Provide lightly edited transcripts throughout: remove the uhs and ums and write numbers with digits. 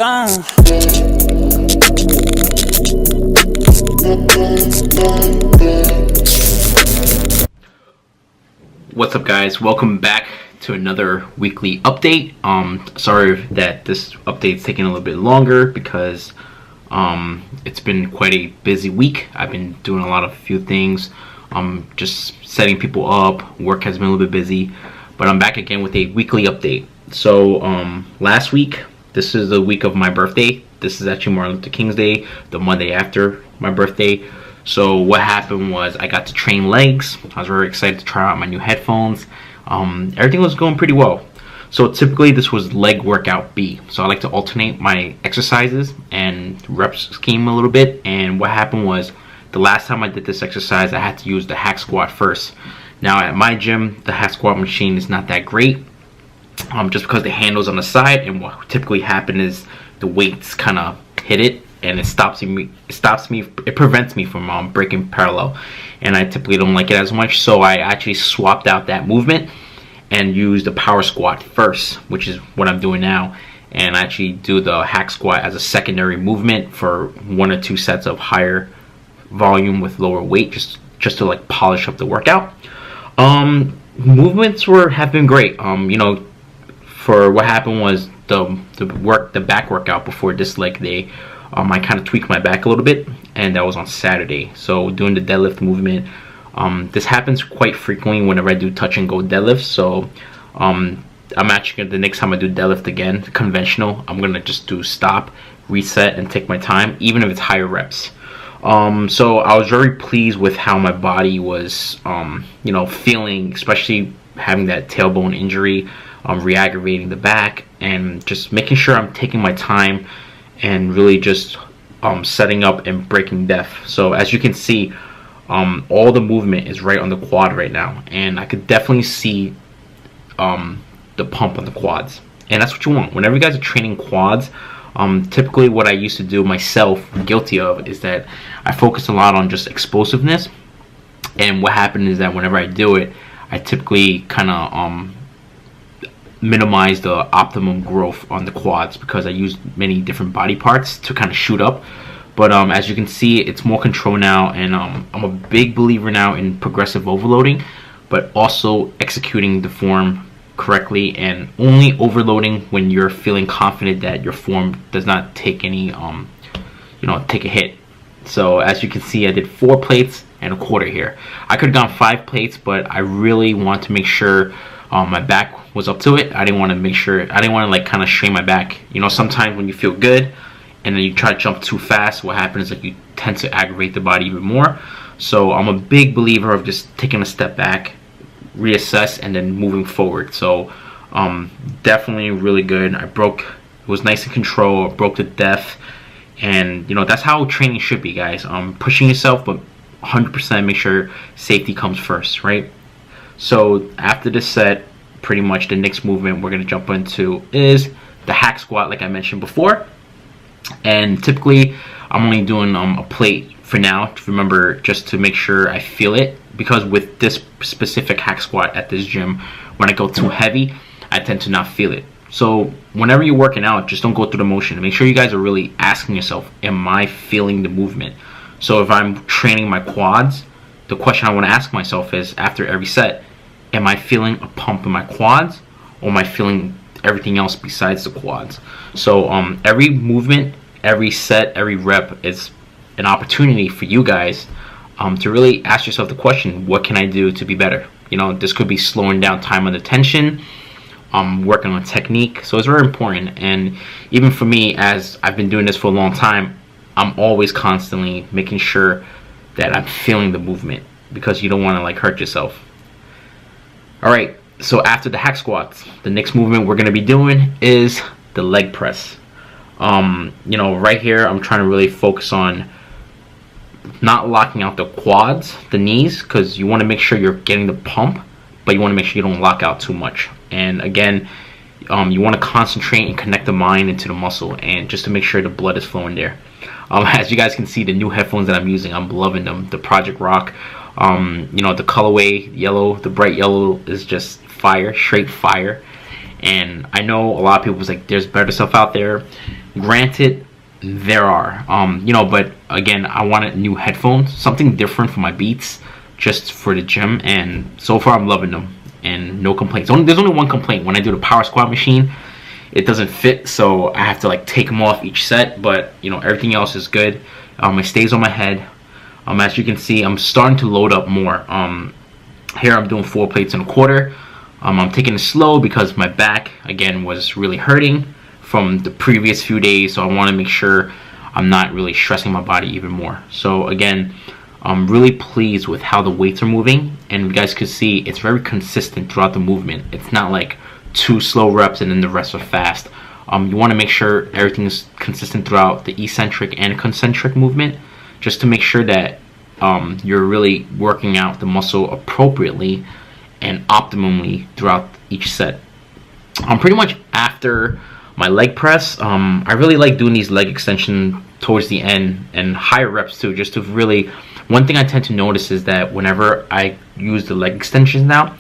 What's up, guys? Welcome back to another weekly update. Sorry that this update's taking a little bit longer because it's been quite a busy week. I've been doing a few things, just setting people up. Work has been a little bit busy, but I'm back again with a weekly update. So last week, this is the week of my birthday. This is actually Martin Luther King's Day, the Monday after my birthday. So what happened was I got to train legs. I was very excited to try out my new headphones. Everything was going pretty well. So typically this was leg workout B. So I like to alternate my exercises and rep scheme a little bit. And what happened was the last time I did this exercise, I had to use the hack squat first. Now at my gym, the hack squat machine is not that great, just because the handle's on the side, and what typically happens is the weights kind of hit it, and it prevents me from breaking parallel, and I typically don't like it as much. So I actually swapped out that movement and used the power squat first, which is what I'm doing now, and I actually do the hack squat as a secondary movement for 1 or 2 sets of higher volume with lower weight, just to like polish up the workout. Movements have been great. For what happened was the back workout before this leg day, I kind of tweaked my back a little bit, and that was on Saturday. So doing the deadlift movement, this happens quite frequently whenever I do touch and go deadlifts. So I'm actually the next time I do deadlift again, conventional, I'm gonna just do stop, reset, and take my time, even if it's higher reps. So I was very pleased with how my body was, feeling, especially having that tailbone injury, re-aggravating the back, and just making sure I'm taking my time and really just setting up and breaking depth. So as you can see, all the movement is right on the quad right now, and I could definitely see the pump on the quads, and that's what you want whenever you guys are training quads. Typically what I used to do myself, guilty of, is that I focus a lot on just explosiveness, and what happened is that whenever I do it, I typically kind of minimize the optimum growth on the quads because I use many different body parts to kind of shoot up. But as you can see, it's more control now, and I'm a big believer now in progressive overloading, but also executing the form correctly and only overloading when you're feeling confident that your form does not take any take a hit. So as you can see, I did 4 plates and a quarter here. I could have gone 5 plates, but I really want to make sure my back was up to it. I didn't want to like kind of strain my back. Sometimes when you feel good and then you try to jump too fast, what happens is like you tend to aggravate the body even more. So I'm a big believer of just taking a step back, reassess, and then moving forward. So definitely really good. It was nice and control. I broke the depth, and that's how training should be, guys. Pushing yourself, but 100% make sure safety comes first, right? So after this set, pretty much the next movement we're going to jump into is the hack squat, like I mentioned before. And typically I'm only doing a plate for now, remember, just to make sure I feel it, because with this specific hack squat at this gym, when I go too heavy, I tend to not feel it. So whenever you're working out, just don't go through the motion. Make sure you guys are really asking yourself, am I feeling the movement? So if I'm training my quads, the question I want to ask myself is, after every set, am I feeling a pump in my quads, or am I feeling everything else besides the quads? So every movement, every set, every rep is an opportunity for you guys to really ask yourself the question, what can I do to be better? This could be slowing down time under tension, working on technique. So it's very important. And even for me, as I've been doing this for a long time, I'm always constantly making sure that I'm feeling the movement, because you don't want to like hurt yourself. Alright, so after the hack squats, the next movement we're going to be doing is the leg press. Right here I'm trying to really focus on not locking out the quads, the knees, because you want to make sure you're getting the pump, but you want to make sure you don't lock out too much. And again, you want to concentrate and connect the mind into the muscle, and just to make sure the blood is flowing there. As you guys can see, the new headphones that I'm using, I'm loving them. The Project Rock, the colorway yellow, the bright yellow is just fire, straight fire. And I know a lot of people was like, there's better stuff out there, Granted, there are, but again, I wanted new headphones, something different for my Beats, just for the gym, and so far I'm loving them, and no complaints. There's only one complaint: when I do the power squat machine, it doesn't fit, so I have to like take them off each set. But everything else is good. It stays on my head. As you can see, I'm starting to load up more. Here I'm doing 4 plates and a quarter. I'm taking it slow because my back again was really hurting from the previous few days, so I want to make sure I'm not really stressing my body even more. So again, I'm really pleased with how the weights are moving, and you guys can see it's very consistent throughout the movement. It's not like 2 slow reps and then the rest are fast. You want to make sure everything is consistent throughout the eccentric and concentric movement, just to make sure that you're really working out the muscle appropriately and optimally throughout each set. Pretty much after my leg press, I really like doing these leg extensions towards the end and higher reps too, just to really, one thing I tend to notice is that whenever I use the leg extensions now,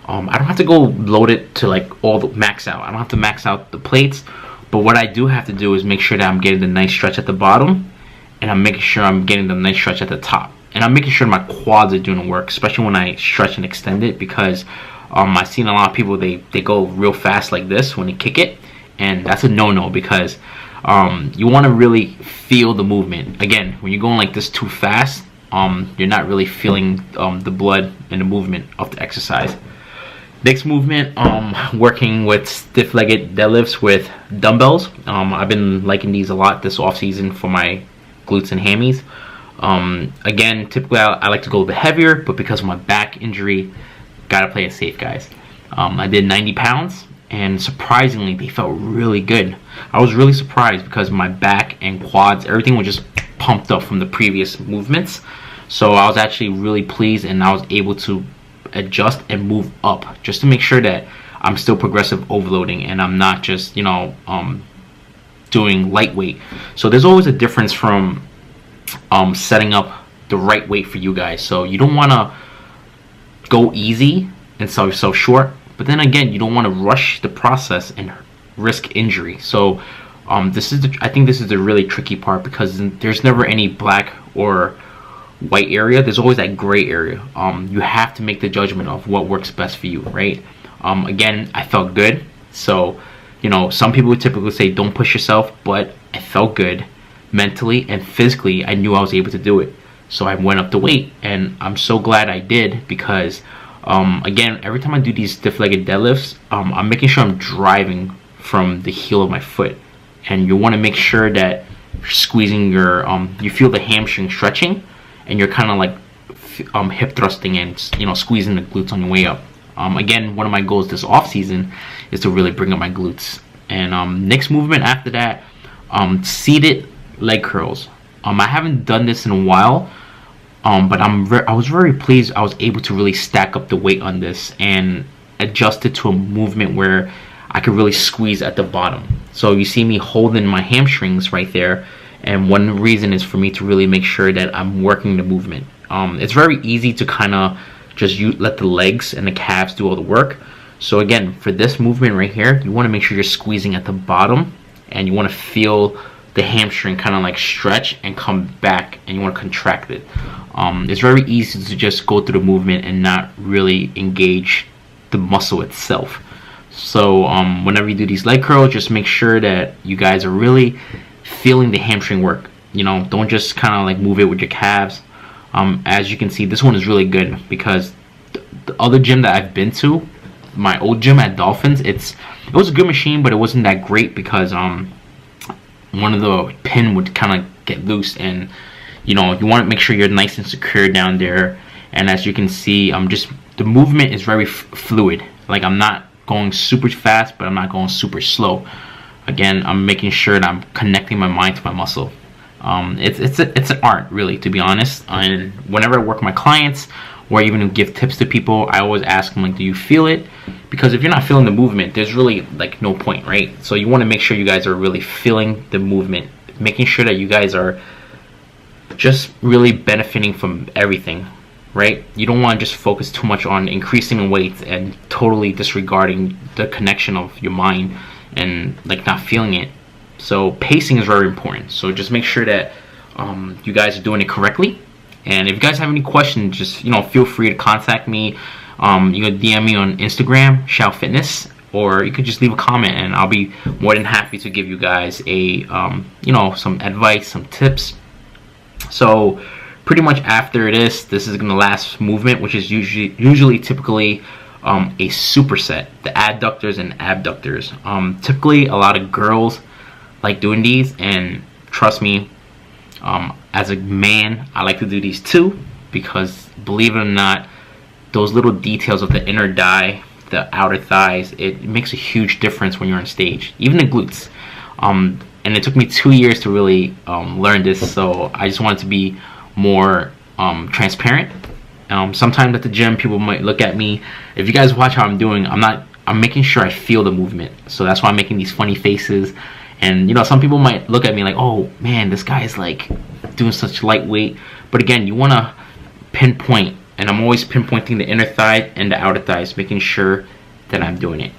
I don't have to go load it to like all the max out. I don't have to max out the plates, but what I do have to do is make sure that I'm getting the nice stretch at the bottom, and I'm making sure I'm getting the nice stretch at the top, and I'm making sure my quads are doing the work, especially when I stretch and extend it, because I've seen a lot of people, they go real fast like this when they kick it, and that's a no-no, because you want to really feel the movement. Again, when you're going like this too fast, you're not really feeling the blood and the movement of the exercise. Next movement, working with stiff-legged deadlifts with dumbbells. I've been liking these a lot this off season for my glutes and hammies. Again, typically I like to go a bit heavier, but because of my back injury, gotta play it safe, guys. I did 90 pounds, and surprisingly, they felt really good. I was really surprised because my back and quads, everything was just pumped up from the previous movements. So I was actually really pleased, and I was able to adjust and move up just to make sure that I'm still progressive overloading and I'm not just doing lightweight. So there's always a difference from setting up the right weight for you guys. So you don't want to go easy and sell yourself short, but then again, you don't want to rush the process and risk injury. So I think this is the really tricky part, because there's never any black or white area. There's always that gray area. You have to make the judgment of what works best for you, right? Again, I felt good. So some people would typically say don't push yourself, but I felt good mentally and physically. I knew I was able to do it, so I went up the weight, and I'm so glad I did, because again, every time I do these stiff-legged deadlifts, I'm making sure I'm driving from the heel of my foot, and you want to make sure that you're squeezing your you feel the hamstring stretching, and you're kind of like hip thrusting and squeezing the glutes on your way up. Again, one of my goals this off season is to really bring up my glutes. And next movement after that, seated leg curls. I haven't done this in a while, but I was very pleased. I was able to really stack up the weight on this and adjust it to a movement where I could really squeeze at the bottom. So you see me holding my hamstrings right there, and one reason is for me to really make sure that I'm working the movement. It's very easy to kind of just let the legs and the calves do all the work. So again, for this movement right here, you want to make sure you're squeezing at the bottom, and you want to feel the hamstring kind of like stretch and come back, and you want to contract it. It's very easy to just go through the movement and not really engage the muscle itself. So whenever you do these leg curls, just make sure that you guys are really feeling the hamstring work. Don't just kind of like move it with your calves. As you can see, this one is really good, because the other gym that I've been to, my old gym at Dolphins, it was a good machine, but it wasn't that great, because one of the pin would kind of get loose, and you want to make sure you're nice and secure down there. And as you can see, the movement is very fluid. Like, I'm not going super fast, but I'm not going super slow. Again, I'm making sure that I'm connecting my mind to my muscle. It's an art, really, to be honest. And whenever I work with my clients, or even give tips to people, I always ask them, like, do you feel it? Because if you're not feeling the movement, there's really like no point, right? So you want to make sure you guys are really feeling the movement, making sure that you guys are just really benefiting from everything, right? You don't want to just focus too much on increasing in weight and totally disregarding the connection of your mind and like not feeling it. So pacing is very important. So just make sure that you guys are doing it correctly. And if you guys have any questions, just feel free to contact me. You can DM me on Instagram, Shao Fitness, or you could just leave a comment, and I'll be more than happy to give you guys a some advice, some tips. So pretty much after this is gonna last movement, which is usually typically a superset, the adductors and abductors. Typically a lot of girls like doing these, and trust me, as a man, I like to do these too, because believe it or not, those little details of the inner thigh, the outer thighs, it makes a huge difference when you're on stage, even the glutes. And it took me 2 years to really learn this, so I just wanted to be more transparent. Sometimes at the gym, people might look at me. If you guys watch how I'm doing, I'm making sure I feel the movement, so that's why I'm making these funny faces. And some people might look at me like, oh man, this guy is like doing such lightweight. But again, you want to pinpoint, and I'm always pinpointing the inner thigh and the outer thighs, making sure that I'm doing it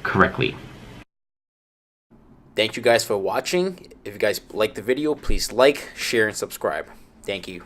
correctly. Thank you guys for watching. If you guys like the video, please like, share, and subscribe. Thank you.